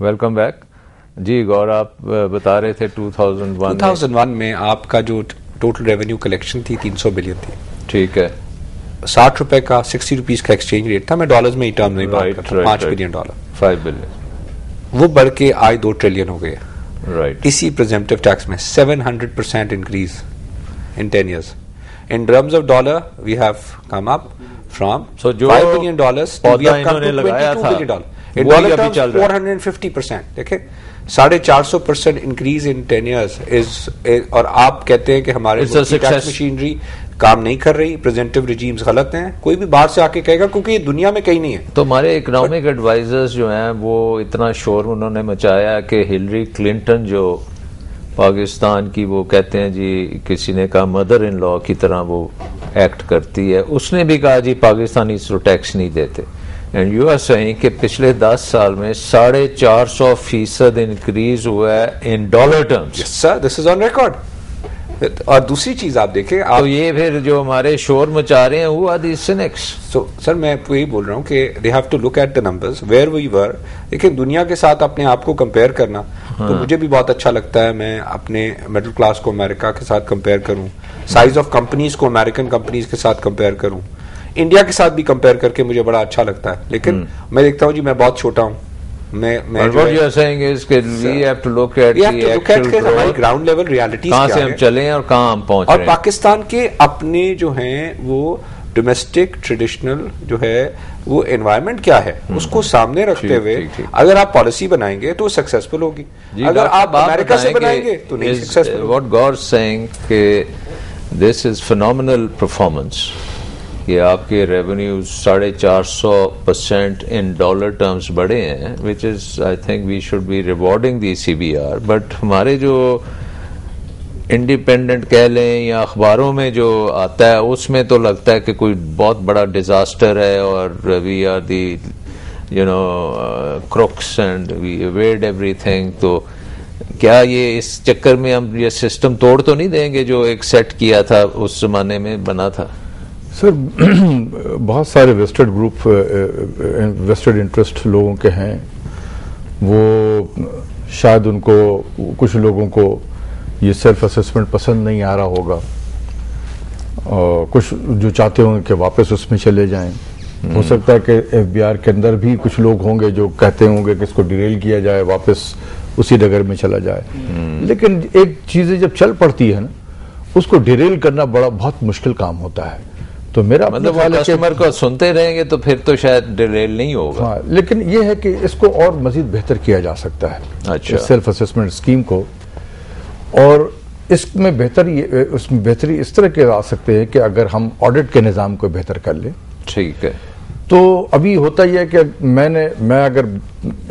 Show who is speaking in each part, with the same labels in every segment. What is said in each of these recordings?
Speaker 1: Welcome back जी। गौर, आप बता रहे थे 2001
Speaker 2: में आपका जो टोटल रेवेन्यू कलेक्शन थी 300 बिलियन थी।
Speaker 1: ठीक है।
Speaker 2: 60 रुपए का 60 रुपीज का एक्सचेंज रेट था। मैं डॉलर्स में ही टर्म नहीं बात करता हूं। 5 बिलियन डॉलर,
Speaker 1: 5 बिलियन,
Speaker 2: वो बढ़ के आज 2 ट्रिलियन हो गए।
Speaker 1: राइट।
Speaker 2: इसी प्रेजेंटिव टैक्स में 700% increase in 10 years। In terms of dollar, we have come up from $5 billion to we have come to $22 billion. In dollar terms, 450%। देखें, 450% इंक्रीज इन 10 years is, और आप कहते हैं कि हमारे टैक्स मशीनरी काम नहीं कर रही, प्रेजेंटिव रिजीम्स गलत हैं। कोई भी बाहर से आके कहेगा, क्योंकि ये दुनिया में कहीं नहीं है।
Speaker 1: तो हमारे इकोनॉमिक एडवाइजर्स जो हैं वो इतना शोर उन्होंने मचाया कि हिलरी क्लिंटन जो पाकिस्तान की, वो कहते हैं जी, किसी ने कहा मदर इन लॉ की तरह वो एक्ट करती है, उसने भी कहा जी पाकिस्तानी इसको टैक्स नहीं देते। एंड यू आर सेइंग कि पिछले 10 साल में 450% इंक्रीज हुआ है इन dollar terms.
Speaker 2: Yes sir, this is on record. और दूसरी चीज आप देखें,
Speaker 1: तो ये फिर जो हमारे शोर मचा रहे हैं वो are the cynics.
Speaker 2: So sir, मैं आपको यही बोल रहा हूँ कि they have to look at the numbers where we were. देखिए, दुनिया के साथ अपने आप को कंपेयर करना तो मुझे भी बहुत अच्छा लगता है। मैं अपने मिडिल क्लास को अमेरिका के साथ कंपेयर करूं, साइज ऑफ कंपनीज को अमेरिकन कंपनीज के साथ कंपेयर करूं, इंडिया के साथ भी कंपेयर करके मुझे बड़ा अच्छा लगता है। लेकिन मैं देखता हूँ जी, मैं बहुत छोटा हूँ। ग्राउंड लेवल रियलिटी
Speaker 1: कहां से हम चले और कहां हम पहुंच रहे हैं।
Speaker 2: और पाकिस्तान के अपने जो हैं वो डोमेस्टिक ट्रेडिशनल जो है वो एनवायरनमेंट क्या है उसको सामने रखते हुए अगर आप पॉलिसी बनाएंगे तो सक्सेसफुल होगी। अगर आप अमेरिका से बनाएंगे तो नहीं सक्सेसफुल।
Speaker 1: व्हाट गौर सेइंग कि दिस इज फिनोमिनल परफॉर्मेंस कि आपके रेवेन्यूज 450% इन डॉलर टर्म्स बढ़े हैं, which is I think we should be rewarding the CBR। But हमारे जो इंडिपेंडेंट कह लें या अखबारों में जो आता है उसमें तो लगता है कि कोई बहुत बड़ा डिजास्टर है और we are the crooks and we avoid everything. तो क्या ये इस चक्कर में हम ये सिस्टम तोड़ तो नहीं देंगे जो एक सेट किया था उस जमाने में बना था?
Speaker 3: सर, बहुत सारे वेस्टेड ग्रुप, वेस्टेड इंटरेस्ट लोगों के हैं, वो शायद उनको, कुछ लोगों को ये सेल्फ असेसमेंट पसंद नहीं आ रहा होगा और कुछ जो चाहते होंगे कि वापस उसमें चले जाएं। हो सकता है कि FBR के अंदर भी कुछ लोग होंगे जो कहते होंगे कि इसको डिरेल किया जाए, वापस उसी डगर में चला जाए। लेकिन एक चीज़ें जब चल पड़ती है ना, उसको डिरेल करना बहुत मुश्किल काम होता है। तो मेरा
Speaker 1: मतलब कस्टमर को सुनते रहेंगे तो फिर तो शायद डिरेल नहीं होगा।
Speaker 3: हाँ, लेकिन ये है कि इसको और मजीद बेहतर किया जा सकता है।
Speaker 1: अच्छा।
Speaker 3: सेल्फ असेसमेंट स्कीम को, और इसमें उसमें बेहतरी इस तरह के आ सकते हैं कि अगर हम ऑडिट के निज़ाम को बेहतर कर लें।
Speaker 1: ठीक है।
Speaker 3: तो अभी होता यह है कि मैं अगर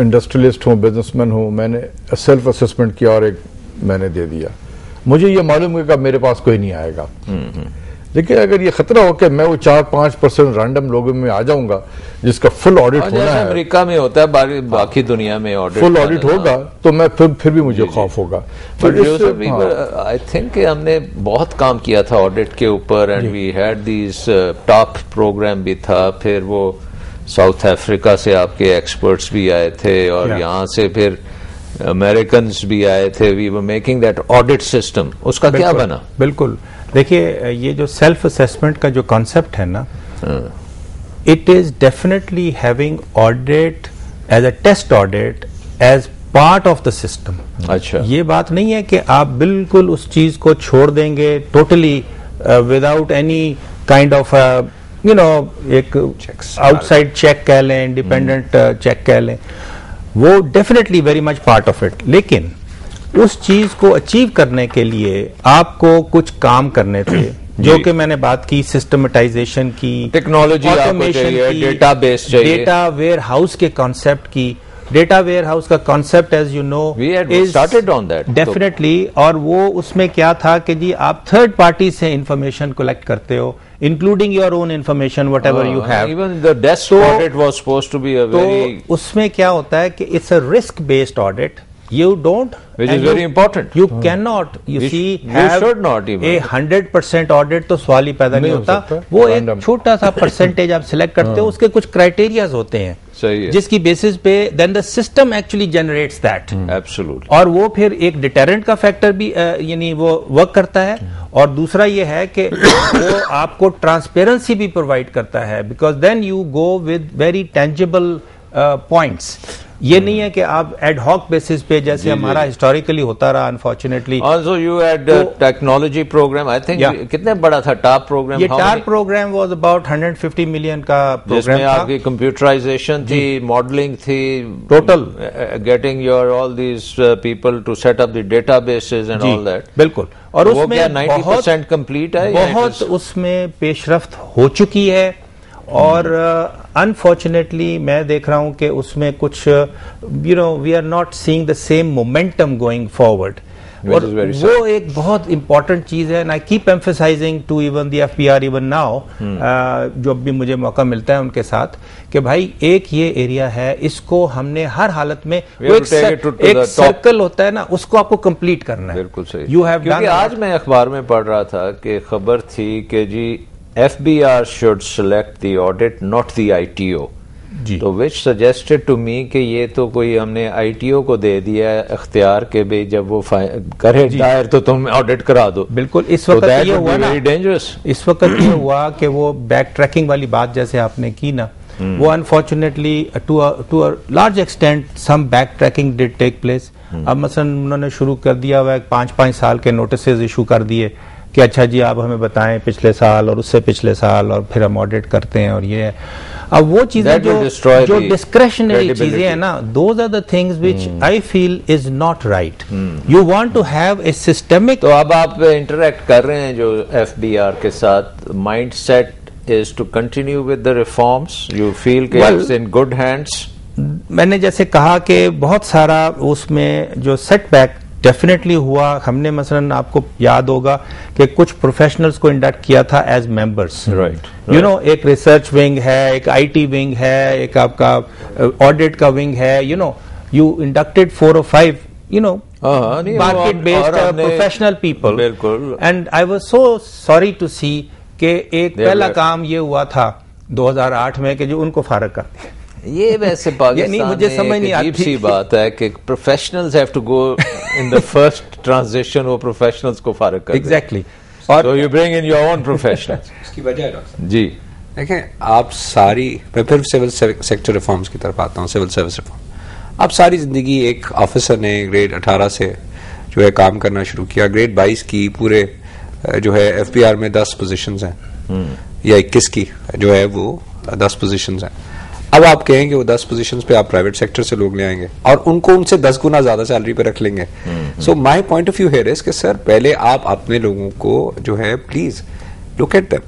Speaker 3: इंडस्ट्रियलिस्ट हूँ, बिजनेसमैन हूँ, मैंने सेल्फ असेसमेंट किया और एक मैंने दे दिया, मुझे ये मालूम है कि मेरे पास कोई नहीं आएगा। लेकिन अगर ये खतरा हो कि मैं वो 4-5% रैंडम लोगों में आ जाऊंगा जिसका फुल ऑडिट होना है,
Speaker 1: अमेरिका में होता है, बाकी दुनिया में ऑडिट
Speaker 3: फुल ऑडिट होगा, तो मैं फिर भी मुझे खौफ होगा।
Speaker 1: आई थिंक हमने बहुत काम किया था ऑडिट के ऊपर and we had these top program भी था। फिर वो साउथ अफ्रीका से आपके एक्सपर्ट्स भी आए थे और यहाँ से फिर अमेरिकन भी आए थे। We were making that audit system. उसका क्या बना?
Speaker 4: बिल्कुल, देखिए, ये जो सेल्फ असेसमेंट का जो कॉन्सेप्ट है ना, it is definitely having audit as a test audit as part of the system.
Speaker 1: अच्छा,
Speaker 4: ये बात नहीं है कि आप बिल्कुल उस चीज को छोड़ देंगे totally without any kind of एक आउटसाइड चेक कह लें, इंडिपेंडेंट चेक कह लें, वो definitely very much part of it. लेकिन उस चीज को अचीव करने के लिए आपको कुछ काम करने थे, जो कि मैंने बात की सिस्टमेटाइजेशन की,
Speaker 1: टेक्नोलॉजी,
Speaker 4: ऑटोमेशन की,
Speaker 1: डेटाबेस चाहिए,
Speaker 4: डेटा वेयर हाउस के कॉन्सेप्ट की। डेटा वेयर हाउस का concept, as you know,
Speaker 1: is started on that
Speaker 4: definitely. और वो उसमें क्या था कि जी आप थर्ड पार्टी से इंफॉर्मेशन कलेक्ट करते हो, including your own information whatever you have.
Speaker 1: Even the desk audit was supposed to be a very,
Speaker 4: उसमें क्या होता है कि it's a risk based audit You don't,
Speaker 1: which is very important.
Speaker 4: You cannot, you see,
Speaker 1: you should not even.
Speaker 4: A 100% audit तो सवाल ही पैदा नहीं होता. वो एक छोटा सा परसेंटेज आप सिलेक्ट करते हो, उसके कुछ क्राइटेरियाज होते हैं,
Speaker 1: सही है,
Speaker 4: जिसकी बेसिस पे then the system actually generates that.
Speaker 1: Absolutely.
Speaker 4: और वो फिर एक डिटरेंट का फैक्टर भी यानी वो वर्क करता है, और दूसरा ये है कि वो आपको ट्रांसपेरेंसी भी प्रोवाइड करता है, because then you go with very tangible points. ये नहीं है कि आप एड हॉक बेसिस पे जैसे हमारा हिस्टोरिकली होता रहा, unfortunately.
Speaker 1: Also you had technology program, I think कितने बड़ा था टाप प्रोग्राम?
Speaker 4: ये top program was about 150 million का प्रोग्राम था.
Speaker 1: आपकी कंप्यूटराइजेशन थी, मॉडलिंग थी,
Speaker 4: total
Speaker 1: getting your all these people to set up the databases and all that.
Speaker 4: बिल्कुल. और उसमें
Speaker 1: 90% कंप्लीट है,
Speaker 4: बहुत उसमें पेशरफ्त हो चुकी है. और अनफॉर्चुनेटली मैं देख रहा हूं कि उसमें कुछ we are not seeing the same momentum going forward. और वो एक बहुत इंपॉर्टेंट चीज है, and I keep emphasising to even the FBR even now, जब भी मुझे मौका मिलता है उनके साथ, कि भाई एक ये एरिया है, इसको हमने हर हालत में, एक सर्कल होता है ना, उसको आपको कंप्लीट करना है.
Speaker 1: बिल्कुल सही. क्योंकि आज मैं अखबार में पढ़ रहा था कि खबर थी कि जी FBR should select the audit, not the ITO. तो which suggested to me कि ये तो कोई हमने ITO को दे दिया इख्तियार के भाई जब वो करे दायर तो तुम ऑडिट करा दो.
Speaker 4: बिल्कुल. इस वक्त ये हुआ ना, इस वक्त ये हुआ कि वो बैक ट्रैकिंग वाली बात जैसे आपने की ना, वो unfortunately to a large extent some back tracking did take place. अब मसलन उन्होंने शुरू कर दिया हुआ 5-5 साल के नोटिसेज इशू कर दिए कि अच्छा जी आप हमें बताएं पिछले साल और उससे पिछले साल, और फिर हम ऑडिट करते हैं. और ये अब वो चीजें जो डिस्क्रेशनरी चीजें हैं ना, those are the things which I feel is not right. You want to have a systemic.
Speaker 1: तो अब आप इंटरेक्ट कर रहे हैं जो FBR के साथ, mindset is to continue with the reforms. You feel कि इट्स इन गुड हैंड्स.
Speaker 4: मैंने जैसे कहा कि बहुत सारा उसमें जो सेटबैक डेफिनेटली हुआ. हमने मसलन आपको याद होगा कि कुछ प्रोफेशनल्स को इंडक्ट किया था as members.
Speaker 1: Right.
Speaker 4: You know, एक रिसर्च विंग है, एक IT विंग है, एक आपका ऑडिट का विंग है. You know, you inducted 4 or 5 market based professional people.
Speaker 1: बिल्कुल.
Speaker 4: And I was so sorry to see कि एक पहला काम ये हुआ था 2008 में कि जो उनको फारग कर दिया.
Speaker 1: ये वैसे पाकिस्तान
Speaker 4: मुझे समझ नहीं आती
Speaker 1: सी बात है कि professionals have to go in the first transition, वो प्रोफेशनल्स को फारग कर.
Speaker 4: एग्जैक्टली.
Speaker 1: और so you bring in your own professionals.
Speaker 2: इसकी वजह है डॉक्टर
Speaker 1: जी.
Speaker 2: देखें, आप सारी, मैं फिर सिविल सेक्टर रिफॉर्म्स की तरफ आता हूँ, सिविल सर्विस रिफॉर्म. आप सारी जिंदगी एक ऑफिसर ने ग्रेड 18 से जो है काम करना शुरू किया, ग्रेड 22 की पूरे जो है FBR में 10 पोजीशंस हैं, या 21 की जो है वो 10 पोजीशंस हैं. अब आप कहेंगे वो 10 पोजीशंस पे आप प्राइवेट सेक्टर से लोग ले आएंगे और उनको उनसे 10 गुना ज्यादा सैलरी पे रख लेंगे. So my point of view here is कि सर पहले आप अपने लोगों को जो है प्लीज लुक एट देम,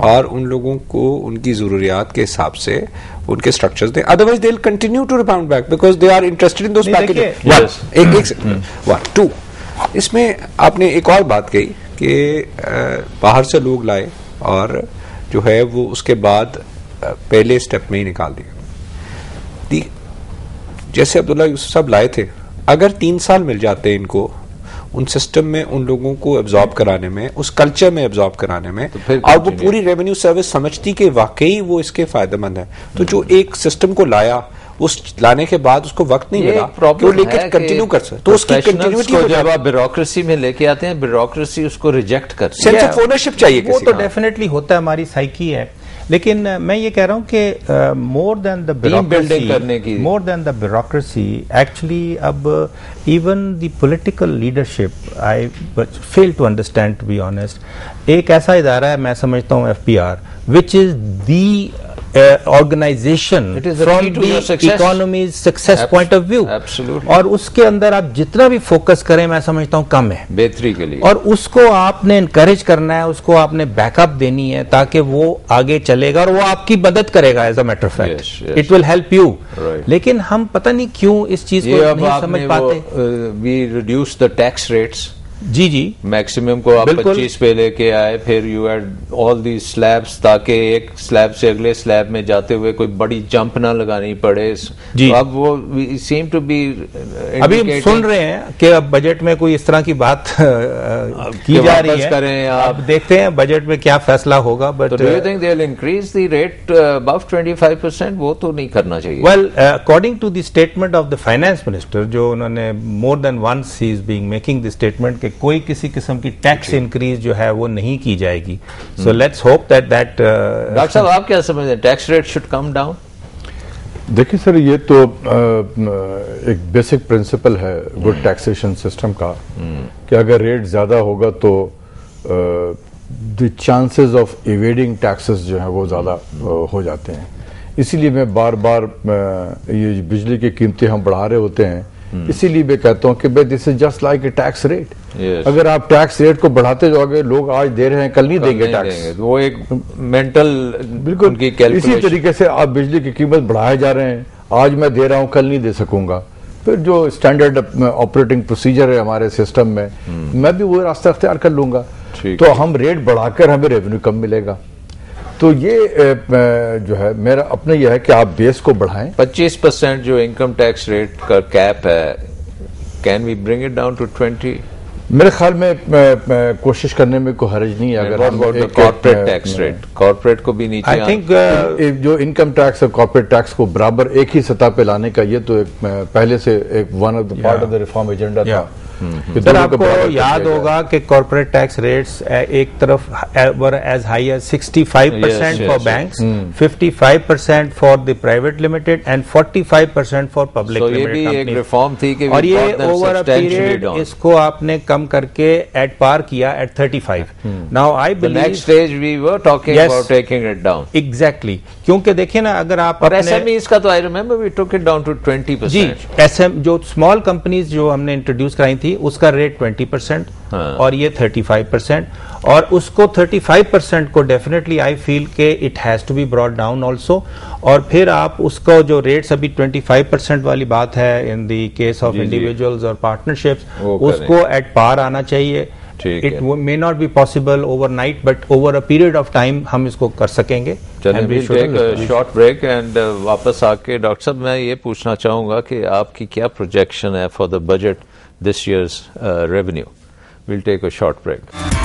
Speaker 2: और उन लोगों को उनकी जरूरियात के हिसाब से उनके स्ट्रक्चर्स दें. Otherwise they will continue to rebound back because they are interested in those packages. एक टू, इसमें आपने एक और बात कही कि बाहर से लोग लाए और जो है वो उसके बाद पहले स्टेप में ही निकाल दिया. जैसे अब्दुल्ला यूसुफ साहब लाए थे, अगर 3 साल मिल जाते इनको उन सिस्टम में, उन लोगों को एब्जॉर्ब कराने में, उस कल्चर में एब्जॉर्ब कराने में, तो और वो पूरी रेवेन्यू सर्विस समझती कि वाकई वो इसके फायदेमंद है, तो जो एक सिस्टम को लाया, उस लाने के बाद उसको वक्त नहीं मिला तो लेकर कंटिन्यू कर सकते. तो उसकी कंटिन्यूटी को
Speaker 1: जब आप ब्यूरोक्रेसी में लेके आते हैं, ब्यूरोक्रेसी उसको रिजेक्ट करती है.
Speaker 2: सेंस ऑफ ओनरशिप चाहिए.
Speaker 4: वो तो डेफिनेटली होता है, हमारी साइकी है. लेकिन मैं ये कह रहा हूं कि more than the bureaucracy, more than the bureaucracy, actually अब even the political leadership I fail to understand, to be honest. एक ऐसा इदारा है, मैं समझता हूं FBR, which is the organization from the economy's success point of view.
Speaker 1: Absolutely.
Speaker 4: और उसके अंदर आप जितना भी फोकस करें, मैं समझता हूं कम है
Speaker 1: बेहतरी के लिए.
Speaker 4: और उसको आपने इनकरेज करना है, उसको आपने बैकअप देनी है ताकि वो आगे चलेगा और वो आपकी मदद करेगा. As a matter of fact it will help you. लेकिन हम पता नहीं क्यों इस चीज को नहीं समझ पाते.
Speaker 1: We reduce the tax rates
Speaker 4: जी जी
Speaker 1: मैक्सिमम को आप 25 पे लेके आए, फिर you had all the slabs ताकि एक स्लैब से अगले स्लैब में जाते हुए कोई बड़ी जंप ना लगानी पड़े जी। तो अब वो सीम टू बी
Speaker 4: अभी हम सुन रहे हैं कि अब बजट में कोई इस तरह की बात की जा रही है,
Speaker 1: करें
Speaker 4: आप देखते हैं बजट में क्या फैसला होगा। But
Speaker 1: do you think they will increase the rate above 25%? वो तो नहीं करना चाहिए।
Speaker 4: Well according to the statement of the finance minister, जो उन्होंने more than once he is being making the statement कि कोई किसी किस्म की टैक्स इंक्रीज जो है वो नहीं की जाएगी। So let's hope that
Speaker 1: doctor साहब आप क्या समझते हैं, tax rate should come down?
Speaker 3: देखिए सर, ये तो एक बेसिक प्रिंसिपल है गुड टैक्सेशन सिस्टम का कि अगर रेट ज्यादा होगा तो the chances of evading taxes जो है वो ज्यादा हो जाते हैं। इसीलिए मैं बार बार ये बिजली की कीमतें हम बढ़ा रहे होते हैं, इसीलिए मैं कहता हूं कि भाई this is just like a tax rate. अगर आप टैक्स रेट को बढ़ाते जाओगे, लोग आज दे रहे हैं कल नहीं देंगे टैक्स,
Speaker 1: वो एक मेंटल
Speaker 3: बिल्कुल इसी तरीके से आप बिजली की कीमत बढ़ाए जा रहे हैं, आज मैं दे रहा हूं कल नहीं दे सकूंगा। फिर जो स्टैंडर्ड ऑपरेटिंग प्रोसीजर है हमारे सिस्टम में, मैं भी वो रास्ता अख्तियार कर लूंगा, तो हम रेट बढ़ाकर हमें रेवेन्यू कम मिलेगा। तो ये जो है मेरा अपना यह है कि आप बेस को बढ़ाएं।
Speaker 1: 25% जो इनकम टैक्स रेट का कैप है, can we bring it down to 20?
Speaker 3: मेरे ख्याल में कोशिश करने में कोई हर्ज नहीं है। अगर
Speaker 1: कॉर्पोरेट टैक्स रेट, कॉर्पोरेट को भी नीचे,
Speaker 4: आई थिंक
Speaker 3: जो इनकम टैक्स और कॉर्पोरेट टैक्स को बराबर एक ही सतह पे लाने का, ये तो एक पहले से एक one of the part of the reform agenda था।
Speaker 4: सर आपको याद होगा कि कॉर्पोरेट टैक्स रेट्स एक तरफ were as high as 65% for banks, 55% for the private limited and 45% for public limited.
Speaker 1: ये भी एक रिफॉर्म थी कि
Speaker 4: और ये ओवर अ पीरियड इसको आपने कम करके एट पार किया at 35। Now I believe
Speaker 1: next stage we were talking about taking it down.
Speaker 4: Exactly, क्योंकि देखिए ना, अगर आप
Speaker 1: और एसएमईज का तो I remember we took it down to 20%।
Speaker 4: जी, एसएम जो स्मॉल कंपनीज जो हमने इंट्रोड्यूस कराई थी उसका रेट 20% और ये 35%, और उसको 35% को डेफिनेटली आई फील के it has to be brought down also. और फिर आप उसको जो रेट्स अभी 25% वाली बात है in the case of individuals और पार्टनरशिप्स, उसको एट पार आना चाहिए। It may not be possible overnight, but over a period of time हम इसको कर सकेंगे।
Speaker 1: शॉर्ट ब्रेक एंड वापस आके डॉक्टर साहब मैं ये पूछना चाहूंगा कि आपकी क्या प्रोजेक्शन है for the budget this year's revenue. We'll take a short break.